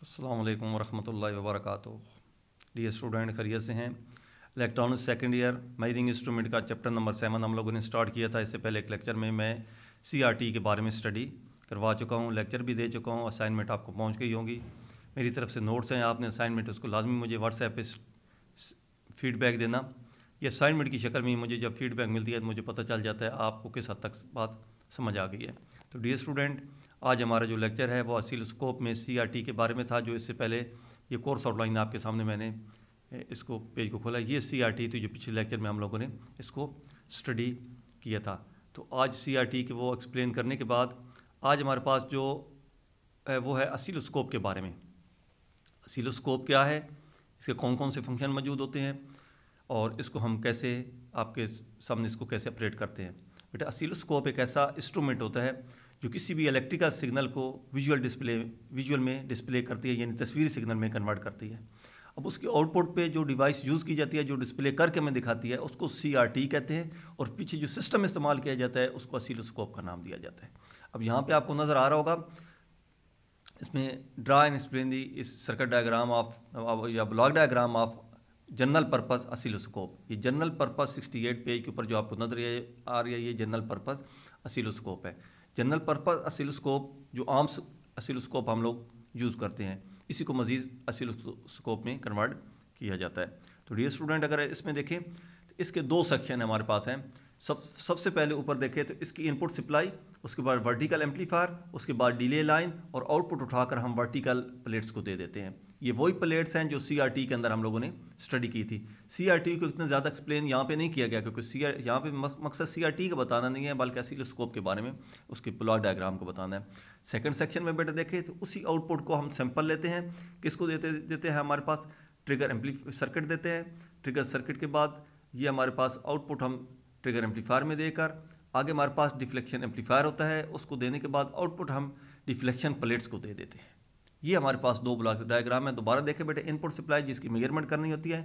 अस्सलाम वालेकुम वरहमतुल्लाहि वबरकातुहू। डियर स्टूडेंट, खैरियत से हैं। Electronics second year measuring instrument का चैप्टर नंबर 7 हम लोगों ने स्टार्ट किया था। इससे पहले एक लेक्चर में मैं CRT के बारे में स्टडी करवा चुका हूँ, लेक्चर भी दे चुका हूँ। असाइनमेंट आपको पहुँच गई होंगी। मेरी तरफ से नोट्स हैं, आपने असाइनमेंट उसको लाजमी मुझे व्हाट्सएप पे फीडबैक देना। ये असाइनमेंट की शक्ल में मुझे जब फीडबैक मिलती है तो मुझे पता चल जाता है आपको किस हद तक बात समझ आ गई है। तो डियर स्टूडेंट, आज हमारा जो लेक्चर है वो ऑसिलोस्कोप में CRT के बारे में था। जो इससे पहले ये कोर्स आउटलाइन आपके सामने मैंने इसको पेज को खोला, ये CRT थी जो पिछले लेक्चर में हम लोगों ने इसको स्टडी किया था। तो आज CRT के वो एक्सप्लेन करने के बाद आज हमारे पास जो है वो है ऑसिलोस्कोप के बारे में। ऑसिलोस्कोप क्या है, इसके कौन कौन से फंक्शन मौजूद होते हैं और इसको हम कैसे आपके सामने इसको कैसे ऑपरेट करते हैं। बेटा, ऑसिलोस्कोप एक ऐसा इंस्ट्रूमेंट होता है जो किसी भी इलेक्ट्रिकल सिग्नल को विजुअल में डिस्प्ले करती है, यानी तस्वीरी सिग्नल में कन्वर्ट करती है। अब उसके आउटपुट पे जो डिवाइस यूज़ की जाती है, जो डिस्प्ले करके हमें दिखाती है, उसको CRT कहते हैं। और पीछे जो सिस्टम इस्तेमाल किया जाता है उसको ऑसिलोस्कोप का नाम दिया जाता है। अब यहाँ पे आपको नज़र आ रहा होगा, इसमें ड्रा एंड एक्सप्लेन दी इस सर्किट डायग्राम ऑफ या block diagram of general purpose oscilloscope. ये जनरल पर्पस 68 पेज के ऊपर जो आपको नजर आ रही है, ये जनरल पर्पस ऑसिलोस्कोप है। जनरल पर्पस ऑसिलोस्कोप जो आम ऑसिलोस्कोप हम लोग यूज़ करते हैं, इसी को मज़ीद ऑसिलोस्कोप में कन्वर्ट किया जाता है। तो डियर स्टूडेंट, अगर इसमें देखें तो इसके दो सेक्शन हमारे पास हैं। सबसे पहले ऊपर देखें तो इसकी इनपुट सप्लाई, उसके बाद वर्टिकल एम्पलीफायर, उसके बाद डिले लाइन और आउटपुट उठाकर हम वर्टिकल प्लेट्स को दे देते हैं। ये वही प्लेट्स हैं जो CRT के अंदर हम लोगों ने स्टडी की थी। CRT को इतना ज़्यादा एक्सप्लेन यहाँ पे नहीं किया गया, क्योंकि यहाँ पे मकसद CRT का बताना नहीं है, बल्कि ऑसिलोस्कोप के बारे में उसके ब्लॉक डायग्राम को बताना है। सेकंड सेक्शन में बेटा देखें तो उसी आउटपुट को हम सैंपल लेते हैं। किसको देते हैं हमारे पास ट्रिगर सर्किट देते हैं। ट्रिगर सर्किट के बाद ये हमारे पास आउटपुट हम ट्रिगर एम्पलीफायर में देकर, आगे हमारे पास डिफ्लेक्शन एम्पलीफायर होता है, उसको देने के बाद आउटपुट हम डिफ्लेक्शन प्लेट्स को दे देते हैं। ये हमारे पास दो ब्लॉक डायग्राम है। दोबारा देखें बेटे, इनपुट सप्लाई जिसकी मेजरमेंट करनी होती है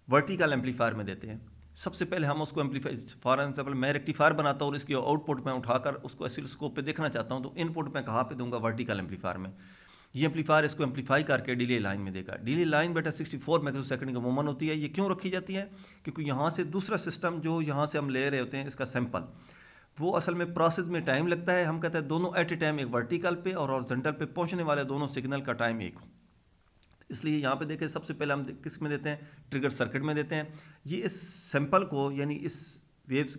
वर्टिकल एम्पलीफायर में देते हैं। सबसे पहले हम उसको एम्पलीफायर, फॉर एग्जाम्पल मैं रेक्टिफायर बनाता हूँ और इसकी आउटपुट में उठाकर उसको ऑसिलोस्कोप पे देखना चाहता हूँ, तो इनपुट में कहाँ पे दूंगा? वर्टिकल एम्पलीफायर में। ये एम्पलीफायर इसको एम्पलीफाई करके डिले लाइन में देगा। डिले लाइन बेटा 64 माइक्रोसेकंड की मूवमेंट होती है। ये क्यों रखी जाती है? क्योंकि यहाँ से दूसरा सिस्टम जो यहाँ से हम ले रहे होते हैं इसका सैंपल, वो असल में प्रोसेस में टाइम लगता है। हम कहते हैं दोनों एट ए टाइम, एक वर्टिकल पे और हॉरिजॉन्टल पे पहुँचने वाले दोनों सिग्नल का टाइम एक हो। इसलिए यहाँ पे देखें, सबसे पहले हम किस में देते हैं? ट्रिगर सर्किट में देते हैं। ये इस सैंपल को, यानी इस वेव्स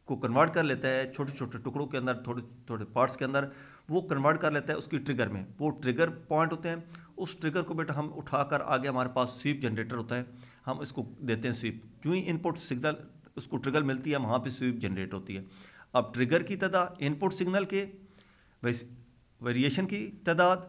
को कन्वर्ट कर लेता है छोटे छोटे टुकड़ों के अंदर, थोड़े थोड़े पार्ट्स के अंदर, वो कन्वर्ट कर लेता है उसकी ट्रिगर में। वो ट्रिगर पॉइंट होते हैं। उस ट्रिगर को बेटा हम उठाकर आगे हमारे पास स्वीप जनरेटर होता है, हम इसको देते हैं स्वीप। जो ही इनपुट सिग्नल उसको ट्रिगर मिलती है, वहाँ पर स्वीप जनरेट होती है। अब ट्रिगर की तादाद इनपुट सिग्नल के वेरिएशन की तादाद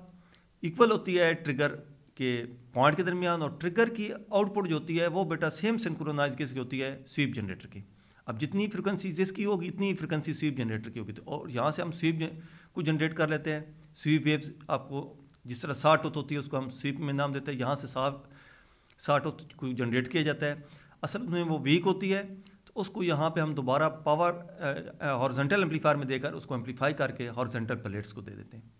इक्वल होती है ट्रिगर के पॉइंट के दरमियान, और ट्रिगर की आउटपुट जो होती है वो बेटा सेम सिंक्रोनाइज किसकी होती है? स्वीप जनरेटर की। अब जितनी फ्रिक्वेंसी जिसकी होगी इतनी फ्रिक्वेंसी स्वीप जनरेटर की होगी। तो और यहाँ से हम स्वीप को जनरेट कर लेते हैं। स्वीप वेव्स आपको जिस तरह शॉर्ट होती है उसको हम स्वीप में नाम देते हैं। यहाँ से शॉर्ट को जनरेट किया जाता है। असल में वो वीक होती है, तो उसको यहाँ पे हम दोबारा पावर हॉरिजॉन्टल एम्पलीफायर में देकर उसको एम्पलीफाई करके हॉरिजॉन्टल प्लेट्स को दे देते हैं।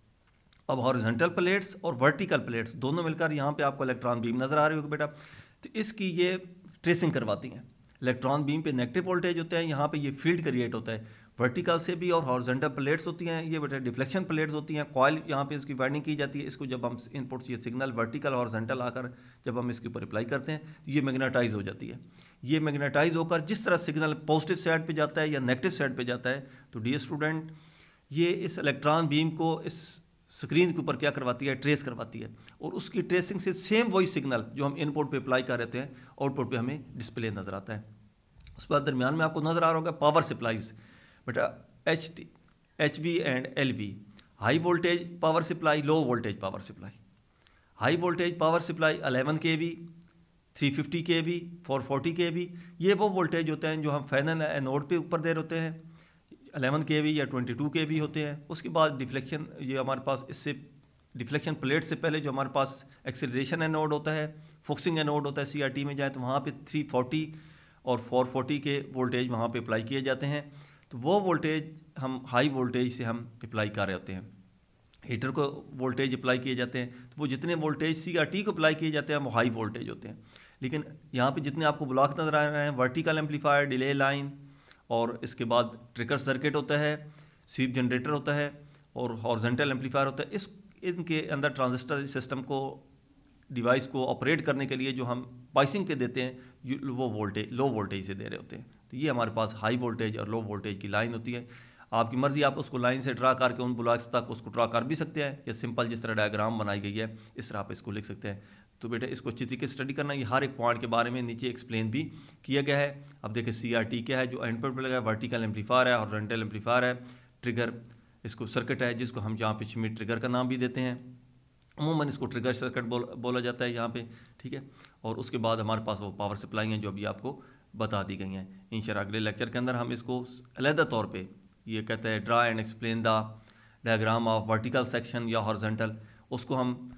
अब हॉरिजॉन्टल प्लेट्स और वर्टिकल प्लेट्स दोनों मिलकर यहाँ पे आपको इलेक्ट्रॉन बीम नज़र आ रही होगी बेटा। तो इसकी ये ट्रेसिंग करवाती हैं। इलेक्ट्रॉन बीम पे नेगेटिव वोल्टेज होते हैं, यहाँ पे ये फील्ड क्रिएट होता है वर्टिकल से भी, और हॉरिजॉन्टल प्लेट्स होती हैं ये बेटा डिफ्लेक्शन प्लेट्स होती हैं। कॉइल यहाँ पे इसकी वाइंडिंग की जाती है। इसको जब हम इनपुट ये सिग्नल वर्टिकल हॉरिजॉन्टल आकर जब हम इसके ऊपर अप्लाई करते हैं तो ये मैग्नेटाइज हो जाती है। ये मैग्नेटाइज होकर जिस तरह सिग्नल पॉजिटिव साइड पर जाता है या नेगेटिव साइड पर जाता है, तो डियर स्टूडेंट ये इस इलेक्ट्रॉन बीम को इस स्क्रीन के ऊपर क्या करवाती है? ट्रेस करवाती है। और उसकी ट्रेसिंग से सेम वही सिग्नल जो हम इनपुट पे अप्लाई कर रहे हैं आउटपुट पे हमें डिस्प्ले नज़र आता है। उसके बाद दरमियान में आपको नज़र आ रहा होगा पावर सप्लाईज बेटा, HV and LV, high voltage power supply, low voltage power supply. High voltage power supply 11 kV, 350 kV, 440 kV, ये वो वोल्टेज होते हैं जो हम फैनल एनोड पे ऊपर दे रहे होते हैं। 11 kV या 22 kV होते हैं। उसके बाद डिफ्लेक्शन, ये हमारे पास इससे डिफ्लेक्शन प्लेट से पहले जो हमारे पास एक्सेलरेशन एनोड होता है, फोकसिंग एनोड होता है। CRT में जाए तो वहाँ पे 340 और 440 के वोल्टेज वहाँ पे अप्लाई किए जाते हैं। तो वो वोल्टेज हम हाई वोल्टेज से हम अप्लाई कर रहे होते हैं। हीटर को वोल्टेज अप्लाई किए जाते हैं, तो वो जितने वोल्टेज CRT को अप्लाई किए जाते हैं वो हाई वोल्टेज होते हैं। लेकिन यहाँ पे जितने आपको ब्लॉक नज़र आ रहे हैं, वर्टिकल एम्पलीफायर, डिले लाइन, और इसके बाद ट्रिगर सर्किट होता है, स्वीप जनरेटर होता है, और हॉरिजॉन्टल एम्पलीफायर होता है। इनके अंदर ट्रांजिस्टर सिस्टम को, डिवाइस को ऑपरेट करने के लिए जो हम पाइसिंग के देते हैं, वो वोल्टेज लो वोल्टेज से दे रहे होते हैं। तो ये हमारे पास हाई वोल्टेज और लो वोल्टेज की लाइन होती है। आपकी मर्ज़ी, आप उसको लाइन से ड्रा करके उन ब्लॉक्स तक उसको ड्रा कर भी सकते हैं, या सिंपल जिस तरह डायग्राम बनाई गई है इस तरह आप इसको लिख सकते हैं। तो बेटा इसको अच्छी तरीके से स्टडी करना, ये हर एक पॉइंट के बारे में नीचे एक्सप्लेन भी किया गया है। अब देखिए CRT क्या है, जो इनपुट पर लगा है, वर्टिकल एम्पलीफायर है, हॉरिजॉन्टल एम्पलीफायर है, ट्रिगर इसको सर्किट है, जिसको हम यहाँ पे श्मिट ट्रिगर का नाम भी देते हैं। अमूमन इसको ट्रिगर सर्किट बोला जाता है यहाँ पे, ठीक है। और उसके बाद हमारे पास वो पावर सप्लाई हैं जो अभी आपको बता दी गई हैं। इंशाल्लाह अगले लेक्चर के अंदर हम इसको अलहदा तौर पे, ये कहते हैं draw and explain the diagram of vertical section या हॉरिजॉन्टल, उसको हम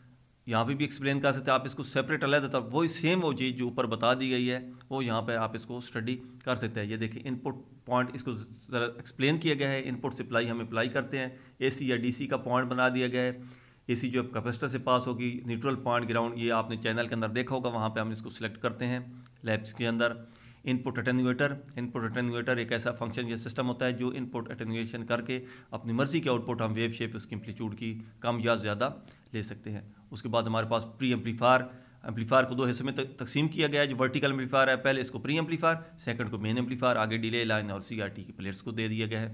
यहाँ पे भी एक्सप्लेन कर सकते हैं। आप इसको सेपरेट अलग तौर वही सेम वो चीज़ जो ऊपर बता दी गई है वो यहाँ पे आप इसको स्टडी कर सकते हैं। ये देखिए इनपुट पॉइंट इसको ज़रा एक्सप्लेन किया गया है। इनपुट सप्लाई हम अप्लाई करते हैं, AC या DC का पॉइंट बना दिया गया है। AC जो कैपेसिटर से पास होगी, न्यूट्रल पॉइंट, ग्राउंड, ये आपने चैनल के अंदर देखा होगा, वहाँ पे हम इसको सिलेक्ट करते हैं लैब्स के अंदर। इनपुट अटेन्यूएटर एक ऐसा फंक्शन या सिस्टम होता है जो इनपुट अटेन्यूएशन करके अपनी मर्ज़ी के आउटपुट हम वेव शेप, उसकी एम्पलीट्यूड की कम या ज़्यादा ले सकते हैं। उसके बाद हमारे पास प्री एम्पलीफायर को दो हिस्सों में तकसीम किया गया है। जो वर्टिकल एम्पलीफायर है, पहले इसको प्री एम्पलीफायर, सेकंड को मेन एम्पलीफायर, आगे डिले लाइन और CRT की प्लेट्स को दे दिया गया है।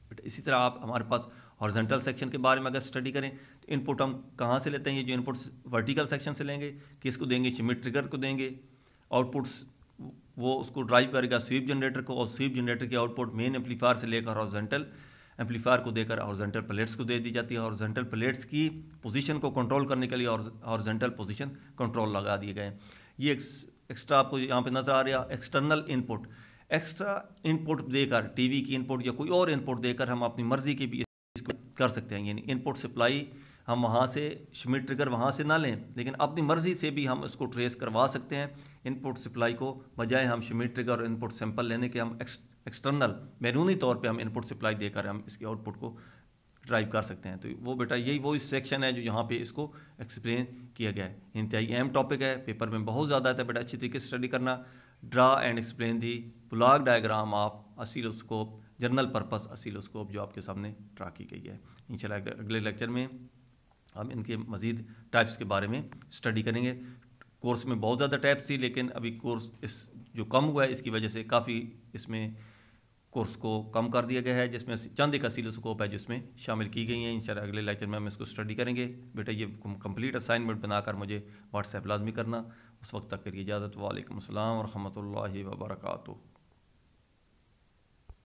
बट इसी तरह आप हमारे पास हॉरिजॉन्टल सेक्शन के बारे में अगर स्टडी करें तो इनपुट हम कहाँ से लेते हैं, ये जो इनपुट वर्टिकल सेक्शन से लेंगे, किसको देंगे, श्मिट ट्रिगर को देंगे। आउटपुट्स वो उसको ड्राइव करेगा स्वीप जनरेटर को, और स्वीप जनरेटर की आउटपुट मेन एम्पलीफायर से लेकर हॉरिजॉन्टल एम्पलीफायर को देकर हॉरिजॉन्टल प्लेट्स को दे दी जाती है। हॉरिजॉन्टल प्लेट्स की पोजीशन को कंट्रोल करने के लिए हॉरिजॉन्टल पोजीशन कंट्रोल लगा दिए गए। ये एक्स्ट्रा आपको यहाँ पे नजर आ रहा है एक्सटर्नल इनपुट। एक्स्ट्रा इनपुट देकर, टीवी की इनपुट या कोई और इनपुट देकर हम अपनी मर्जी की भी इसको कर सकते हैं। यानी इनपुट सप्लाई हम वहाँ से, श्मिट ट्रिगर वहाँ से ना लें, लेकिन अपनी मर्जी से भी हम इसको ट्रेस करवा सकते हैं इनपुट सप्लाई को, बजाय हम श्मिट ट्रिगर और इनपुट सैंपल लेने के हम एक्सटर्नल बैरूनी तौर पे हम इनपुट सप्लाई देकर हम इसके आउटपुट को ड्राइव कर सकते हैं। तो वो बेटा यही वो इस सेक्शन है जो यहाँ पे इसको एक्सप्लेन किया गया है। इंतहाई अहम टॉपिक है, पेपर में बहुत ज़्यादा आता है बेटा, अच्छी तरीके से स्टडी करना। Draw and explain the block diagram of oscilloscope, general purpose oscilloscope जो आपके सामने ड्रा की गई है। इंशाल्लाह अगले लेक्चर में हम इनके मज़ीद टाइप्स के बारे में स्टडी करेंगे। कोर्स में बहुत ज़्यादा टाइप्स थी, लेकिन अभी कोर्स इस जो कम हुआ है इसकी वजह से काफ़ी इसमें कोर्स को कम कर दिया गया है, जिसमें चंद एक ऑसिलोस्कोप है जिसमें शामिल की गई हैं। इंशाल्लाह अगले लेक्चर में हम इसको स्टडी करेंगे। बेटा ये कंप्लीट असाइनमेंट बनाकर मुझे व्हाट्सएप लाजमी करना। उस वक्त तक के लिए इजाज़त। वालेकुम अस्सलाम व रहमतुल्लाहि व बरकातुहू।